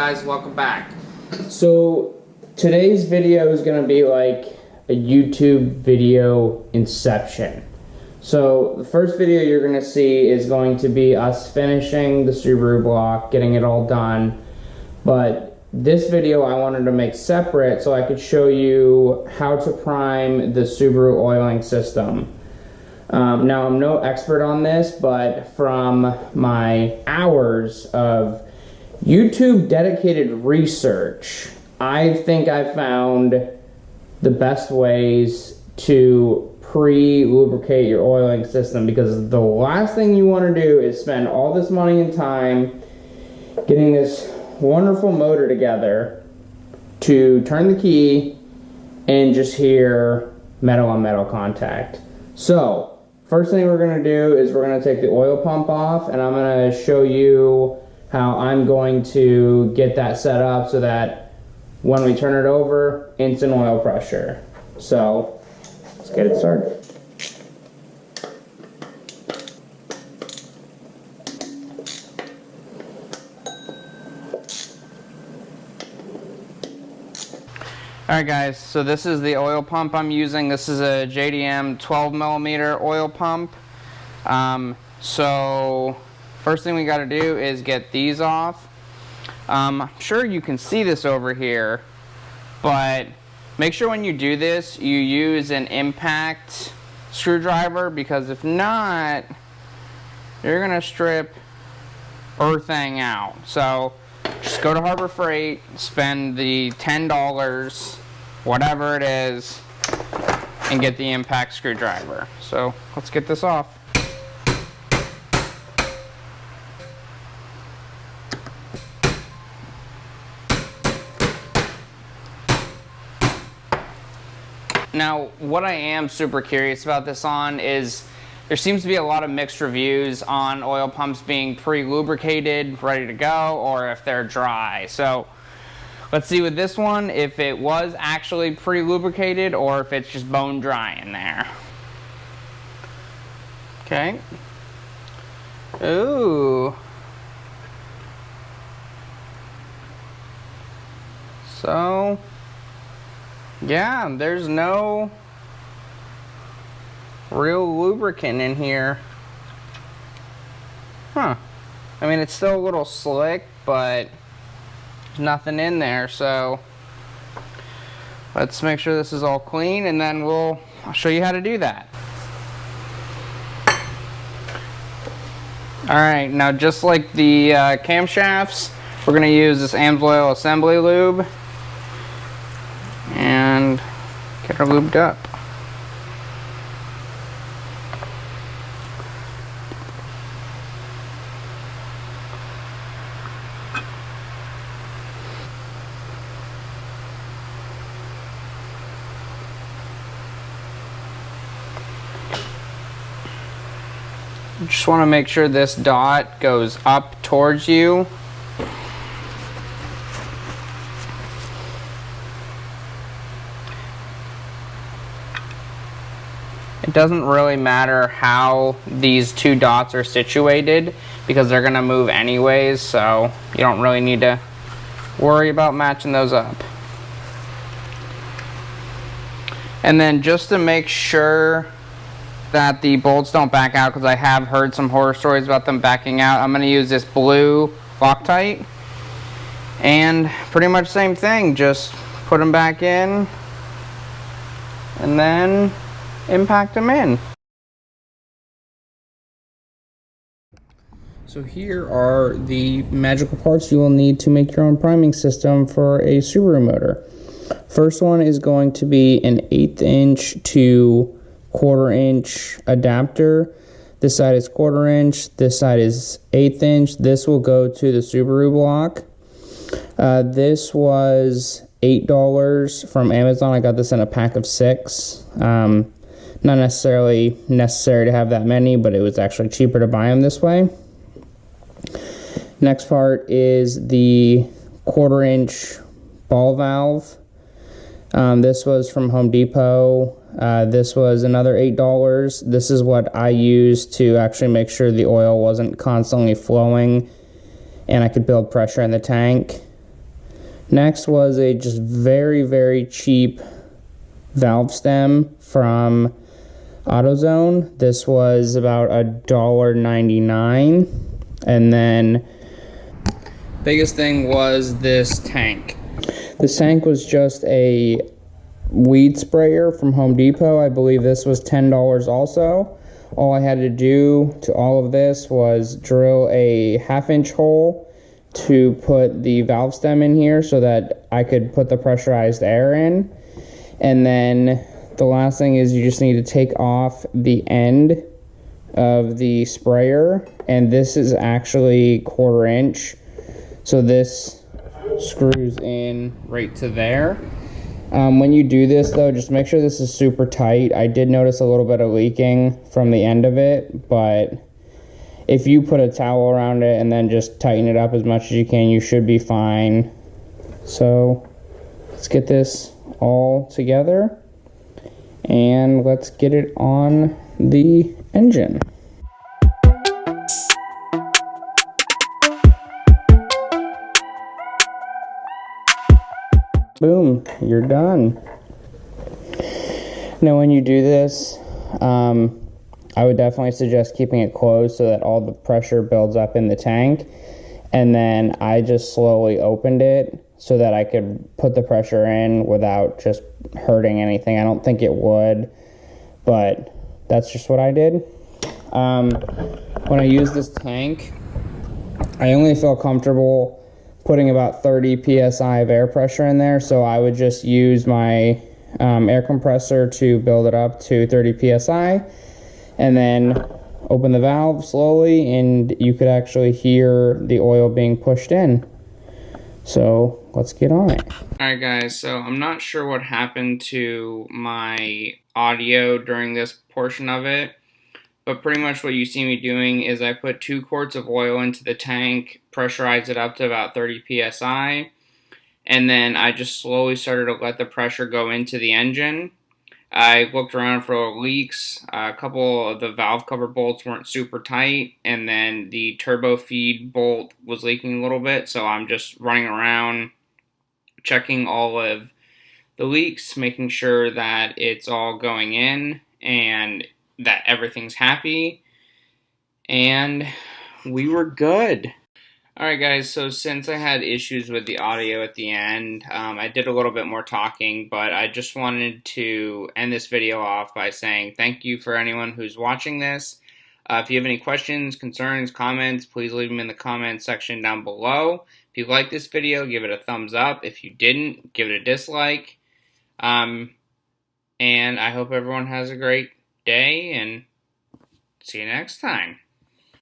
guys, welcome back. So today's video is going to be like a YouTube video inception. So the first video you're going to see is going to be us finishing the Subaru block, getting it all done. But this video I wanted to make separate so I could show you how to prime the Subaru oiling system. Now I'm no expert on this, but from my hours of YouTube dedicated research, I think I found the best ways to pre-lubricate your oiling system, because the last thing you want to do is spend all this money and time getting this wonderful motor together to turn the key and just hear metal on metal contact. So first thing we're going to do is we're going to take the oil pump off, and I'm going to show you how I'm going to get that set up so that when we turn it over, instant oil pressure. So let's get it started. Alright guys, so this is the oil pump I'm using. This is a JDM 12mm oil pump. So first thing we got to do is get these off. I'm sure you can see this over here, but make sure when you do this you use an impact screwdriver, because if not, you're going to strip everything out. So just go to Harbor Freight, spend the $10, whatever it is, and get the impact screwdriver. So let's get this off. Now, what I am super curious about this on is there seems to be a lot of mixed reviews on oil pumps being pre-lubricated, ready to go, or if they're dry. So let's see with this one if it was actually pre-lubricated or if it's just bone dry in there. Okay. Ooh. So yeah, there's no real lubricant in here. Huh. I mean, it's still a little slick, but there's nothing in there. So let's make sure this is all clean, and then I'll show you how to do that. Alright, now just like the camshafts, we're going to use this AMSOIL assembly lube and get her lubed up. You just want to make sure this dot goes up towards you. It doesn't really matter how these two dots are situated because they're going to move anyways, so you don't really need to worry about matching those up. And then just to make sure that the bolts don't back out, because I have heard some horror stories about them backing out, I'm going to use this blue Loctite, and pretty much same thing, just put them back in and then impact them in. So here are the magical parts you will need to make your own priming system for a Subaru motor. First one is going to be an 1/8 inch to 1/4 inch adapter. This side is 1/4 inch, this side is 1/8 inch. This will go to the Subaru block. This was $8 from Amazon. I got this in a pack of 6. Not necessarily necessary to have that many, but it was actually cheaper to buy them this way. Next part is the 1/4 inch ball valve. This was from Home Depot. This was another $8. This is what I used to actually make sure the oil wasn't constantly flowing and I could build pressure in the tank. Next was a just very, very cheap valve stem from AutoZone. This was about $1.99. And then biggest thing was this tank. This tank was just a weed sprayer from Home Depot. I believe this was $10 also. All I had to do to all of this was drill a 1/2-inch hole to put the valve stem in here so that I could put the pressurized air in. And then the last thing is you just need to take off the end of the sprayer, and this is actually 1/4 inch. So this screws in right to there. When you do this though, just make sure this is super tight. I did notice a little bit of leaking from the end of it, but if you put a towel around it and then just tighten it up as much as you can, you should be fine. So let's get this all together and let's get it on the engine. Boom, you're done. Now when you do this, I would definitely suggest keeping it closed so that all the pressure builds up in the tank. And then I just slowly opened it so that I could put the pressure in without just hurting anything. I don't think it would, but that's just what I did. When I use this tank, I only feel comfortable putting about 30 psi of air pressure in there, so I would just use my air compressor to build it up to 30 psi, and then open the valve slowly, and you could actually hear the oil being pushed in. So let's get on it. Alright guys, so I'm not sure what happened to my audio during this portion of it, but pretty much what you see me doing is I put 2 quarts of oil into the tank, pressurize it up to about 30 psi, and then I just slowly started to let the pressure go into the engine. I looked around for leaks. A couple of the valve cover bolts weren't super tight, and then the turbo feed bolt was leaking a little bit, so I'm just running around checking all of the leaks, making sure that it's all going in and that everything's happy, and we were good. Alright guys, so since I had issues with the audio at the end, I did a little bit more talking, but I just wanted to end this video off by saying thank you for anyone who's watching this. If you have any questions, concerns, comments, please leave them in the comments section down below. If you like this video, give it a thumbs up. If you didn't, give it a dislike. And I hope everyone has a great day, and see you next time.